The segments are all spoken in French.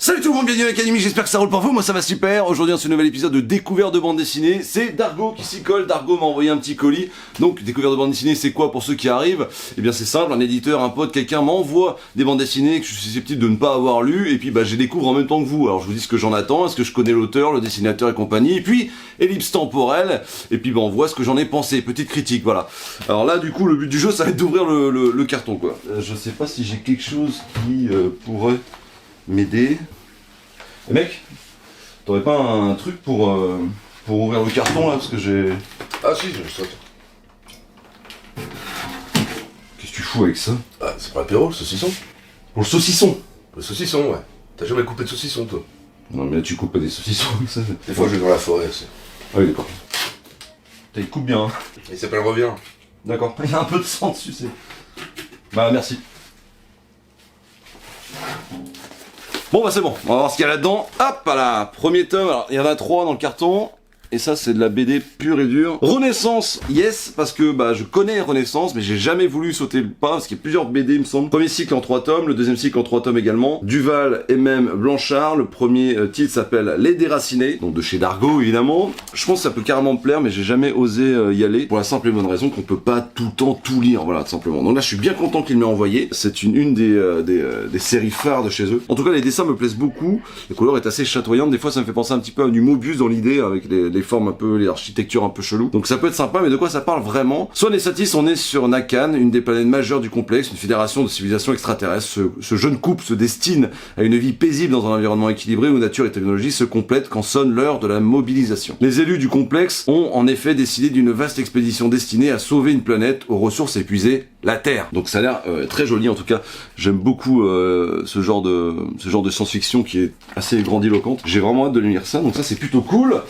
Salut tout le monde, bienvenue à l'Académie, j'espère que ça roule pour vous, moi ça va super. Aujourd'hui dans ce nouvel épisode de découverte de bande dessinée, c'est Dargo qui s'y colle. Dargo m'a envoyé un petit colis. Donc découverte de bande dessinée, c'est quoi pour ceux qui arrivent? Eh bien c'est simple, un éditeur, un pote, quelqu'un m'envoie des bandes dessinées que je suis susceptible de ne pas avoir lues, et puis bah je les découvre en même temps que vous. Alors je vous dis ce que j'en attends, est-ce que je connais l'auteur, le dessinateur et compagnie, et puis ellipse temporelle, et puis bah on voit ce que j'en ai pensé, petite critique, voilà. Alors là du coup le but du jeu ça va être d'ouvrir le carton quoi. Je sais pas si j'ai quelque chose qui pourrait m'aider. Et mec, t'aurais pas un truc pour ouvrir le carton là, parce que j'ai... Ah si, je le saute. Qu'est-ce que tu fous avec ça? Ah, c'est pour l'apéro, le saucisson. Pour le saucisson? Le saucisson, ouais. T'as jamais coupé de saucisson, toi? Non mais là tu coupes pas des saucissons comme ça. Des fois je vais dans la forêt, c'est... Ah oui d'accord. Il coupe bien hein. Il s'appelle Revient. D'accord, il y a un peu de sang dessus, c'est... Bah merci. Bon bah c'est bon, on va voir ce qu'il y a là-dedans. Hop là, premier tome, alors il y en a 3 dans le carton. Et ça c'est de la BD pure et dure. Renaissance, yes, parce que bah je connais Renaissance, mais j'ai jamais voulu sauter le pas, parce qu'il y a plusieurs BD il me semble. Premier cycle en 3 tomes, le deuxième cycle en 3 tomes également. Duval et même Blanchard, le premier titre s'appelle Les Déracinés, donc de chez Dargo évidemment. Je pense que ça peut carrément me plaire, mais j'ai jamais osé y aller, pour la simple et bonne raison qu'on peut pas tout le temps tout lire, voilà tout simplement. Donc là je suis bien content qu'il m'ait envoyé, c'est une des séries phares de chez eux. En tout cas les dessins me plaisent beaucoup, la couleur est assez chatoyante, des fois ça me fait penser un petit peu à du Mobius dans l'idée, avec les formes un peu, les architectures un peu chelou. Donc ça peut être sympa, mais de quoi ça parle vraiment? Soit Nessatis, on est sur Nakan, une des planètes majeures du complexe, une fédération de civilisations extraterrestres. Ce jeune couple se destine à une vie paisible dans un environnement équilibré où nature et technologie se complètent quand sonne l'heure de la mobilisation. Les élus du complexe ont en effet décidé d'une vaste expédition destinée à sauver une planète aux ressources épuisées, la Terre. Donc ça a l'air très joli, en tout cas j'aime beaucoup ce genre de science-fiction qui est assez grandiloquente. J'ai vraiment hâte de lire ça, donc ça c'est plutôt cool.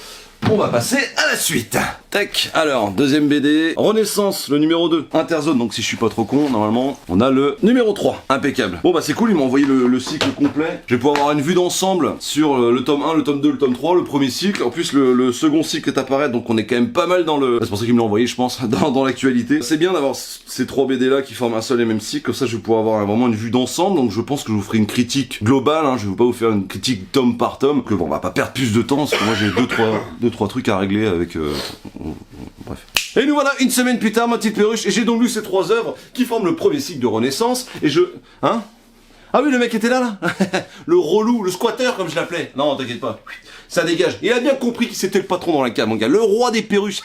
On va passer à la suite. Tac. Alors, deuxième BD, Renaissance, le numéro 2, Interzone, donc si je suis pas trop con, normalement, on a le numéro 3, impeccable. Bon bah c'est cool, ils m'ont envoyé le cycle complet. Je vais pouvoir avoir une vue d'ensemble sur le tome 1, le tome 2, le tome 3, le premier cycle. En plus, le second cycle est apparaître, donc on est quand même pas mal dans le... C'est pour ça qu'ils me l'ont envoyé, je pense, dans l'actualité. C'est bien d'avoir ces 3 BD là qui forment un seul et même cycle, comme ça je vais pouvoir avoir vraiment une vue d'ensemble, donc je pense que je vous ferai une critique globale, hein. Je vais pas vous faire une critique tome par tome, que bon, on va pas perdre plus de temps, parce que moi j'ai deux, trois trucs à régler avec... Bref. Et nous voilà une semaine plus tard, ma petite perruche, et j'ai donc lu ces 3 œuvres qui forment le premier cycle de Renaissance, et je... Hein? Ah oui, le mec était là le relou, le squatter comme je l'appelais. Non, t'inquiète pas, ça dégage. Il a bien compris qu'il c'était le patron dans la cave, mon gars, le roi des perruches.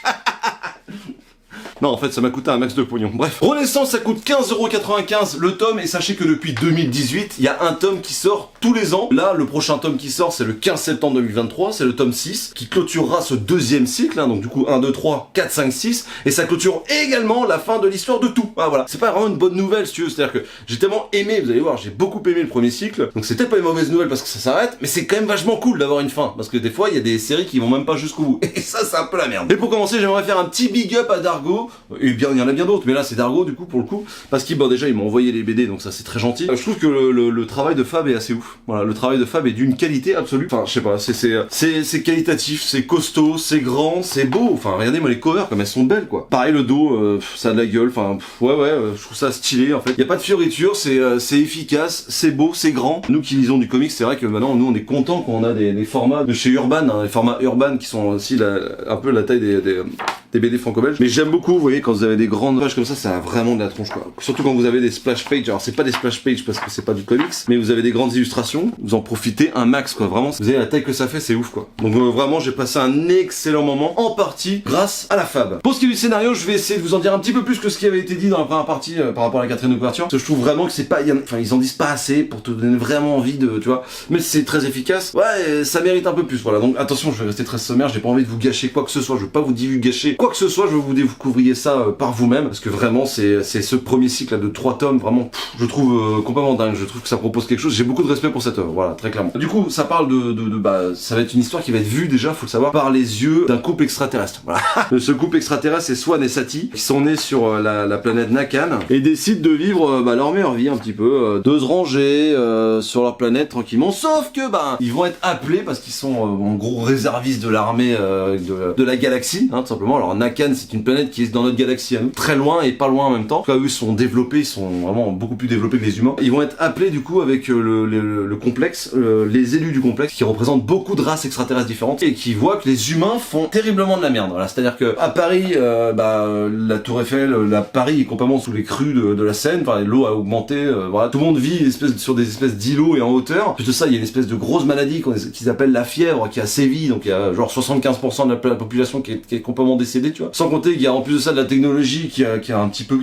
Non, en fait, ça m'a coûté un max de pognon. Bref. Renaissance, ça coûte 15,95€ le tome, et sachez que depuis 2018, il y a un tome qui sort tous les ans. Là, le prochain tome qui sort, c'est le 15 septembre 2023, c'est le tome 6, qui clôturera ce deuxième cycle, hein, donc du coup, 1, 2, 3, 4, 5, 6, et ça clôture également la fin de l'histoire de tout. Ah, voilà. C'est pas vraiment une bonne nouvelle, si tu veux, c'est-à-dire que j'ai tellement aimé, vous allez voir, j'ai beaucoup aimé le premier cycle, donc c'est peut-être pas une mauvaise nouvelle parce que ça s'arrête, mais c'est quand même vachement cool d'avoir une fin, parce que des fois, il y a des séries qui vont même pas jusqu'au bout, et ça, c'est un peu la merde. Et pour commencer, j'aimerais faire un petit big up à Dargo, et bien, il y en a bien d'autres, mais là c'est Dargo du coup pour le coup, parce qu'ils bon déjà ils m'ont envoyé les BD, donc ça c'est très gentil. Je trouve que le travail de Fab est assez ouf. Voilà, le travail de Fab est d'une qualité absolue. Enfin, je sais pas, c'est qualitatif, c'est costaud, c'est grand, c'est beau. Enfin, regardez-moi les covers comme elles sont belles quoi. Pareil le dos, ça a de la gueule. Enfin, ouais, je trouve ça stylé en fait. Y a pas de fioriture, c'est efficace, c'est beau, c'est grand. Nous qui lisons du comics, c'est vrai que maintenant nous on est content quand on a des formats de chez Urban, hein, les formats Urban qui sont aussi un peu la taille des BD franco-belges. Mais j'aime beaucoup, vous voyez, quand vous avez des grandes pages comme ça a vraiment de la tronche quoi. Surtout quand vous avez des splash pages, alors c'est pas des splash pages parce que c'est pas du comics, mais vous avez des grandes illustrations, vous en profitez un max quoi, vraiment, vous avez la taille que ça fait, c'est ouf quoi. Donc vraiment j'ai passé un excellent moment, en partie grâce à la Fab. Pour ce qui est du scénario, je vais essayer de vous en dire un petit peu plus que ce qui avait été dit dans la première partie par rapport à la 4ème couverture, parce que je trouve vraiment que c'est pas, enfin ils en disent pas assez pour te donner vraiment envie de, tu vois, mais c'est très efficace, ouais, ça mérite un peu plus, voilà. Donc attention, je vais rester très sommaire, j'ai pas envie de vous gâcher quoi que ce soit, je veux pas vous divulgacher quoi que ce soit, je veux vous découvrir ça par vous-même, parce que vraiment c'est ce premier cycle là de 3 tomes, vraiment je trouve complètement dingue, je trouve que ça propose quelque chose, j'ai beaucoup de respect pour cette œuvre, voilà, très clairement. Du coup, ça parle bah, ça va être une histoire qui va être vue déjà, faut le savoir, par les yeux d'un couple extraterrestre, voilà. Ce couple extraterrestre, c'est Swan et Sati, qui sont nés sur la planète Nakan, et décident de vivre leur meilleure vie un petit peu, de se ranger sur leur planète tranquillement, sauf que, bah, ils vont être appelés, parce qu'ils sont en gros réservistes de l'armée de la galaxie, hein, tout simplement. Alors Nakan, c'est une planète qui est dans notre galaxie à nous, très loin et pas loin en même temps. En tout cas, eux sont développés, ils sont vraiment beaucoup plus développés que les humains. Ils vont être appelés du coup avec le complexe, les élus du complexe, qui représentent beaucoup de races extraterrestres différentes et qui voient que les humains font terriblement de la merde. Voilà, c'est-à-dire que à Paris, la Tour Eiffel, Paris est complètement sous les crues de la Seine. Enfin, l'eau a augmenté. Voilà, tout le monde vit sur des espèces d'îlots et en hauteur. En plus de ça, il y a une espèce de grosse maladie qu'ils appellent la fièvre qui a sévi. Donc il y a genre 75% de la population qui est complètement décédée, tu vois. Sans compter qu'il y a en plus de ça de la technologie qui est un petit peu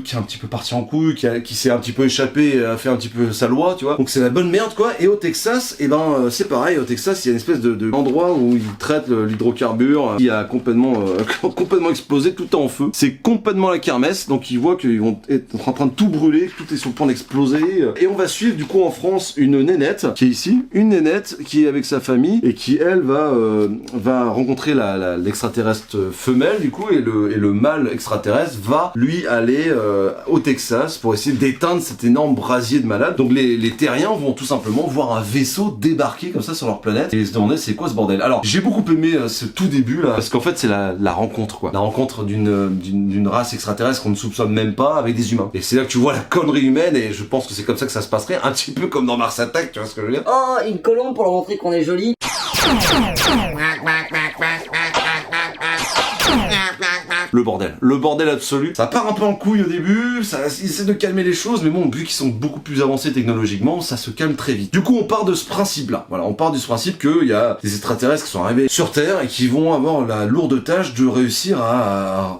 partie en couille, qui s'est un petit peu échappé, a fait un petit peu sa loi, tu vois. Donc c'est la bonne merde quoi. Et au Texas, c'est pareil. Au Texas, il y a une espèce de endroit où ils traitent l'hydrocarbure qui a complètement explosé, tout est en feu. C'est complètement la kermesse. Donc ils voient qu'ils vont être en train de tout brûler, tout est sur le point d'exploser. Et on va suivre du coup en France une nénette qui est ici, une nénette qui est avec sa famille et qui elle va rencontrer l'extraterrestre femelle du coup et le mâle extraterrestre va lui aller au Texas pour essayer d'éteindre cet énorme brasier de malade. Donc les terriens vont tout simplement voir un vaisseau débarquer comme ça sur leur planète et se demander c'est quoi ce bordel. Alors j'ai beaucoup aimé ce tout début là parce qu'en fait c'est la rencontre quoi, la rencontre d'une race extraterrestre qu'on ne soupçonne même pas avec des humains. Et c'est là que tu vois la connerie humaine et je pense que c'est comme ça que ça se passerait, un petit peu comme dans Mars Attack, tu vois ce que je veux dire. Oh, une colombe pour leur montrer qu'on est joli. Le bordel absolu. Ça part un peu en couille au début, ça essaie de calmer les choses, mais bon, vu qu'ils sont beaucoup plus avancés technologiquement, ça se calme très vite. Du coup, on part de ce principe-là. Voilà, on part de ce principe qu'il y a des extraterrestres qui sont arrivés sur Terre et qui vont avoir la lourde tâche de réussir à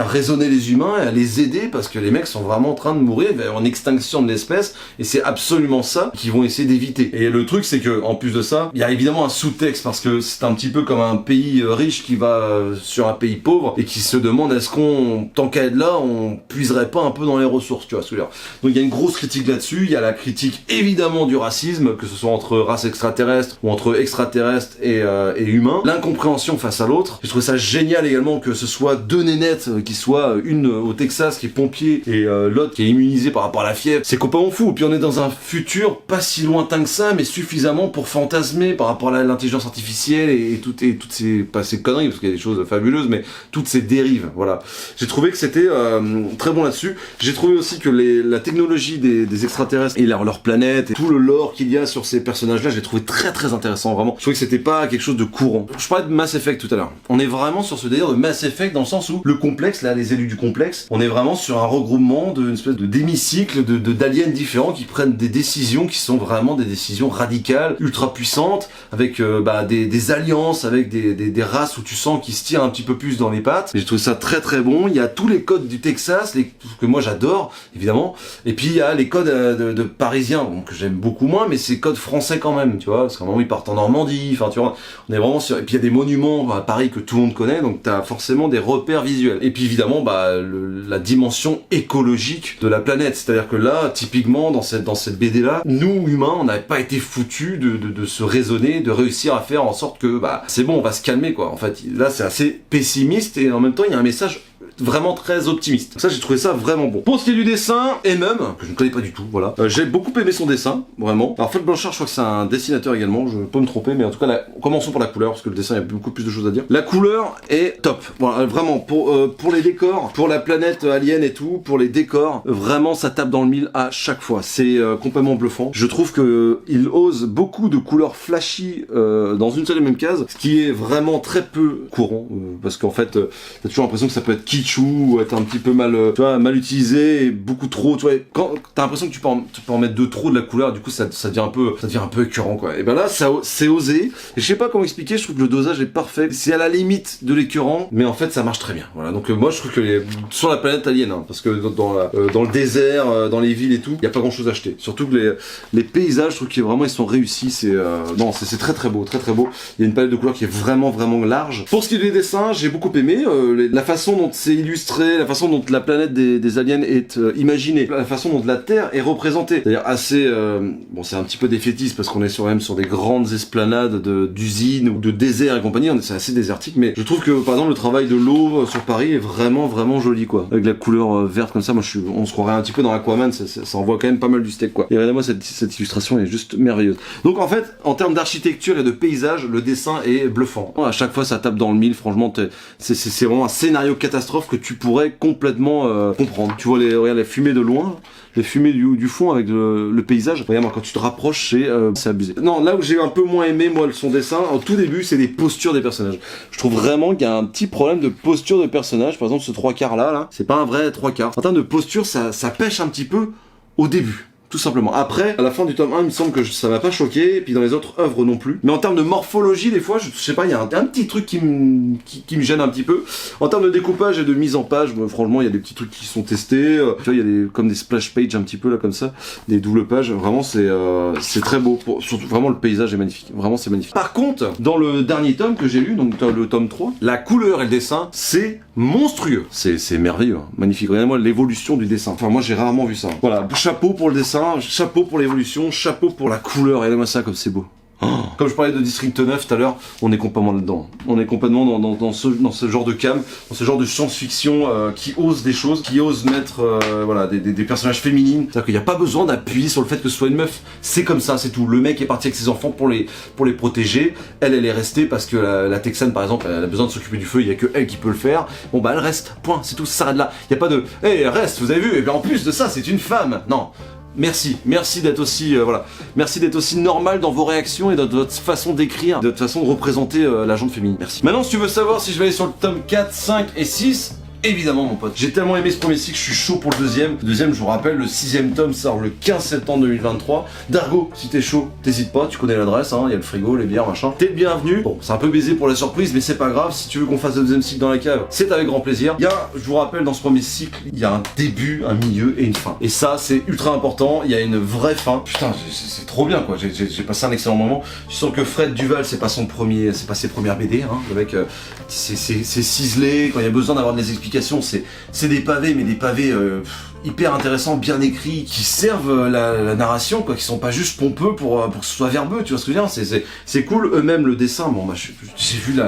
raisonner les humains et à les aider parce que les mecs sont vraiment en train de mourir en extinction de l'espèce et c'est absolument ça qu'ils vont essayer d'éviter. Et le truc, c'est que en plus de ça, il y a évidemment un sous-texte parce que c'est un petit peu comme un pays riche qui va sur un pays pauvre et qui se demande est-ce qu'on, tant qu'à être là, on puiserait pas un peu dans les ressources, tu vois ce que je veux dire. Donc il y a une grosse critique là-dessus, il y a la critique évidemment du racisme, que ce soit entre races extraterrestres ou entre extraterrestres et humains, l'incompréhension face à l'autre. Je trouve ça génial également que ce soit deux nénettes qui soient une au Texas qui est pompier et l'autre qui est immunisée par rapport à la fièvre. C'est complètement fou. Puis on est dans un futur pas si lointain que ça, mais suffisamment pour fantasmer par rapport à l'intelligence artificielle et toutes ces, pas ces conneries, parce qu'il y a des choses fabuleuses, mais toutes ces dérives. Voilà. J'ai trouvé que c'était très bon là-dessus. J'ai trouvé aussi que la technologie des extraterrestres et leur planète et tout le lore qu'il y a sur ces personnages-là, j'ai trouvé très très intéressant, vraiment. Je trouvais que c'était pas quelque chose de courant. Je parlais de Mass Effect tout à l'heure. On est vraiment sur ce délire de Mass Effect dans le sens où le complexe, là, les élus du complexe, on est vraiment sur un regroupement d'une espèce d'hémicycle d'aliens différents qui prennent des décisions qui sont vraiment des décisions radicales, ultra puissantes, avec des alliances, avec des races où tu sens qu'ils se tirent un petit peu plus dans les pattes. Et j'ai trouvé ça très très bon. Il y a tous les codes du Texas, que moi j'adore, évidemment. Et puis il y a les codes de parisiens, bon, que j'aime beaucoup moins, mais c'est codes français quand même, tu vois, parce qu'à un moment ils partent en Normandie, enfin tu vois, on est vraiment sur... Et puis il y a des monuments à Paris que tout le monde connaît, donc t'as forcément des repères visuels. Et puis évidemment, la dimension écologique de la planète, c'est-à-dire que là, typiquement, dans cette BD-là, nous, humains, on n'avait pas été foutus de se raisonner, de réussir à faire en sorte que, c'est bon, on va se calmer, quoi. En fait, là, c'est assez pessimiste, et en même temps, il y a un message vraiment très optimiste. Ça, j'ai trouvé ça vraiment bon. Pour ce qui est du dessin, que je ne connais pas du tout, voilà. J'ai beaucoup aimé son dessin, vraiment. Alors, Fred Blanchard, je crois que c'est un dessinateur également, je peux me tromper, mais en tout cas, commençons par la couleur, parce que le dessin, il y a beaucoup plus de choses à dire. La couleur est top. Voilà, vraiment, pour les décors, pour la planète alien et tout, pour les décors, vraiment, ça tape dans le mille à chaque fois. C'est complètement bluffant. Je trouve que il ose beaucoup de couleurs flashy dans une seule et même case, ce qui est vraiment très peu courant, parce qu'en fait, t'as toujours l'impression que ça peut être kitsch ou être un petit peu mal utilisé et beaucoup trop, tu vois, quand t'as l'impression que tu peux en mettre de trop de la couleur, du coup ça devient un peu écœurant, quoi. Et ben là, c'est osé, et je sais pas comment expliquer, je trouve que le dosage est parfait, c'est à la limite de l'écœurant, mais en fait ça marche très bien, voilà. Donc moi je trouve que sur la planète alien, parce que dans le désert, dans les villes et tout, y a pas grand chose à acheter, surtout que les paysages, je trouve qu'ils vraiment ils sont réussis, c'est très très beau, très très beau, il y a une palette de couleurs qui est vraiment vraiment large. Pour ce qui est des dessins, j'ai beaucoup aimé, la façon dont c'est illustré, la façon dont la planète des aliens est imaginée, la façon dont la Terre est représentée. C'est-à-dire assez... bon, c'est un petit peu défaitiste parce qu'on est quand même sur des grandes esplanades d'usines ou de déserts et compagnie, c'est assez désertique, mais je trouve que par exemple le travail de l'eau sur Paris est vraiment joli quoi. Avec la couleur verte comme ça, on se croirait un petit peu dans Aquaman, ça envoie quand même pas mal du steak quoi. Et regardez-moi cette illustration est juste merveilleuse. Donc en fait, en termes d'architecture et de paysage, le dessin est bluffant. À chaque fois ça tape dans le mille, franchement c'est vraiment un scénario catastrophe que tu pourrais complètement comprendre. Tu vois regarde les fumées de loin, les fumées du fond avec le paysage. Regarde, quand tu te rapproches, c'est abusé. Non, là où j'ai un peu moins aimé moi son dessin, au tout début, c'est les postures des personnages. Je trouve vraiment qu'il y a un petit problème de posture de personnage. Par exemple, ce 3/4 là, c'est pas un vrai 3/4. En termes de posture, ça pêche un petit peu au début. Tout simplement. Après, à la fin du tome 1, il me semble que ça m'a pas choqué, et puis dans les autres œuvres non plus. Mais en termes de morphologie, des fois, je sais pas, il y a un petit truc qui me gêne un petit peu. En termes de découpage et de mise en page, franchement, il y a des petits trucs qui sont testés. Tu vois, il y a comme des splash pages un petit peu là comme ça, des doubles pages. Vraiment, c'est très beau. Surtout, vraiment, le paysage est magnifique. Vraiment, c'est magnifique. Par contre, dans le dernier tome que j'ai lu, donc le tome 3, la couleur et le dessin, c'est monstrueux. C'est merveilleux, hein. Magnifique. Regardez-moi l'évolution du dessin. Enfin, moi, j'ai rarement vu ça. Voilà, chapeau pour le dessin. Chapeau pour l'évolution, chapeau pour la couleur, regardez-moi ça comme c'est beau. Oh. Comme je parlais de District 9 tout à l'heure, on est complètement là-dedans. On est complètement dans ce genre de cam, dans ce genre de science-fiction qui ose des choses, qui ose mettre voilà, des personnages féminines. C'est-à-dire qu'il n'y a pas besoin d'appuyer sur le fait que ce soit une meuf. C'est comme ça, c'est tout. Le mec est parti avec ses enfants pour les protéger. Elle est restée parce que la Texane, par exemple, elle a besoin de s'occuper du feu. Il n'y a que elle qui peut le faire. Bon bah elle reste. Point. C'est tout. Ça s'arrête là. Il n'y a pas de hey, reste. Vous avez vu. Et bien en plus de ça, c'est une femme. Non. Merci d'être aussi voilà, merci d'être aussi normal dans vos réactions et dans votre façon d'écrire, de votre façon de représenter la gente féminine. Merci. Maintenant, si tu veux savoir si je vais aller sur le tome 4, 5 et 6, évidemment mon pote. J'ai tellement aimé ce premier cycle, je suis chaud pour le deuxième. Le deuxième, je vous rappelle, le 6ème tome sort le 15 septembre 2023. Dargo, si t'es chaud, t'hésites pas, tu connais l'adresse, hein, y a le frigo, les bières, machin. T'es le bienvenu. Bon, c'est un peu baisé pour la surprise, mais c'est pas grave. Si tu veux qu'on fasse le deuxième cycle dans la cave, c'est avec grand plaisir. Je vous rappelle, dans ce premier cycle, il y a un début, un milieu et une fin. Et ça, c'est ultra important. Il y a une vraie fin. Putain, c'est trop bien quoi. J'ai passé un excellent moment. Je sens que Fred Duval, c'est pas ses premières BD, hein. Le mec, c'est ciselé. Quand il y a besoin d'avoir des explications, c'est des pavés, mais des pavés hyper intéressants, bien écrits, qui servent la narration, quoi, qui sont pas juste pompeux pour que ce soit verbeux, tu vois ce que je veux dire. C'est cool. Eux-mêmes, le dessin, bon bah j'ai vu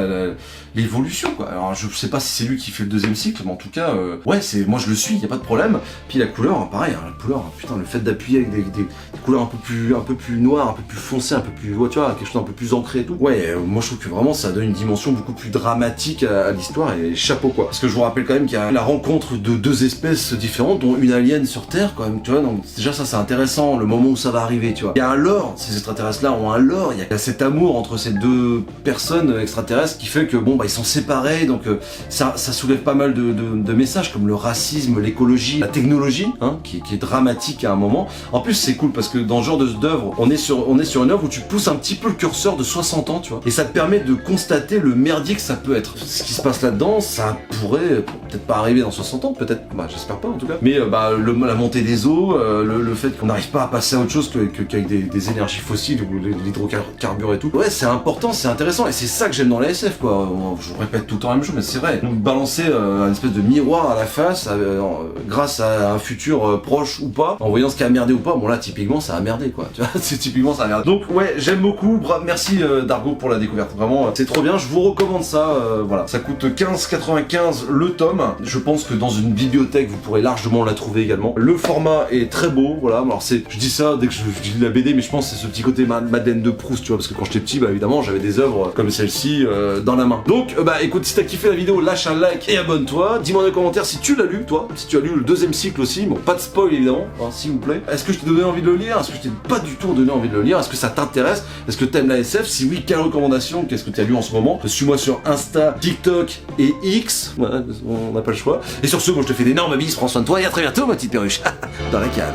l'évolution quoi. Alors je sais pas si c'est lui qui fait le deuxième cycle, mais en tout cas ouais, moi je le suis, y a pas de problème. Puis la couleur, pareil, hein, la couleur, putain, le fait d'appuyer avec des couleurs un peu plus noires, un peu plus foncées, un peu plus, ouais, tu vois, quelque chose un peu plus ancré et tout. Ouais, moi je trouve que vraiment ça donne une dimension beaucoup plus dramatique à l'histoire, et chapeau quoi. Parce que je vous rappelle quand même qu'il y a la rencontre de deux espèces différentes, dont une alien sur Terre quand même, tu vois. Donc déjà ça c'est intéressant, le moment où ça va arriver, tu vois. Il y a un lore, ces extraterrestres là ont un lore, il y a cet amour entre ces deux personnes extraterrestres qui fait que bon ils sont séparés, donc ça soulève pas mal de messages comme le racisme, l'écologie, la technologie, hein, qui est dramatique à un moment. En plus c'est cool parce que dans ce genre d'œuvre, on est sur une œuvre où tu pousses un petit peu le curseur de 60 ans, tu vois, et ça te permet de constater le merdier que ça peut être. Ce qui se passe là-dedans, ça pourrait peut-être pas arriver dans 60 ans, peut-être, bah j'espère pas en tout cas, mais la montée des eaux, le fait qu'on n'arrive pas à passer à autre chose qu'avec des énergies fossiles ou l'hydrocarbure et tout, ouais c'est important, c'est intéressant, et c'est ça que j'aime dans la SF quoi. Je vous répète tout le temps la même chose, mais c'est vrai. Nous balancer une espèce de miroir à la face grâce à un futur proche ou pas, en voyant ce qui a merdé ou pas. Bon là, typiquement, ça a merdé quoi. Tu vois, c'est typiquement ça a merdé. Donc ouais, j'aime beaucoup. Merci Dargo pour la découverte. Vraiment, c'est trop bien. Je vous recommande ça. Voilà, ça coûte 15,95 le tome. Je pense que dans une bibliothèque, vous pourrez largement la trouver également. Le format est très beau. Voilà. Alors je dis ça dès que je dis la BD, mais je pense que c'est ce petit côté Madeleine de Proust, tu vois, parce que quand j'étais petit, bah évidemment, j'avais des œuvres comme celle-ci dans la main. Donc écoute, si t'as kiffé la vidéo, lâche un like et abonne-toi. Dis-moi dans les commentaires si tu l'as lu, toi, si tu as lu le deuxième cycle aussi. Bon, pas de spoil évidemment, hein, s'il vous plaît. Est-ce que je t'ai donné envie de le lire? Est-ce que je t'ai pas du tout donné envie de le lire? Est-ce que ça t'intéresse? Est-ce que t'aimes la SF? Si oui, quelle recommandation? Qu'est-ce que tu as lu en ce moment? Suis-moi sur Insta, TikTok et X. Voilà, on n'a pas le choix. Et sur ce, moi je te fais d'énormes bisous, prends soin de toi et à très bientôt, ma petite perruche. Dans la cave.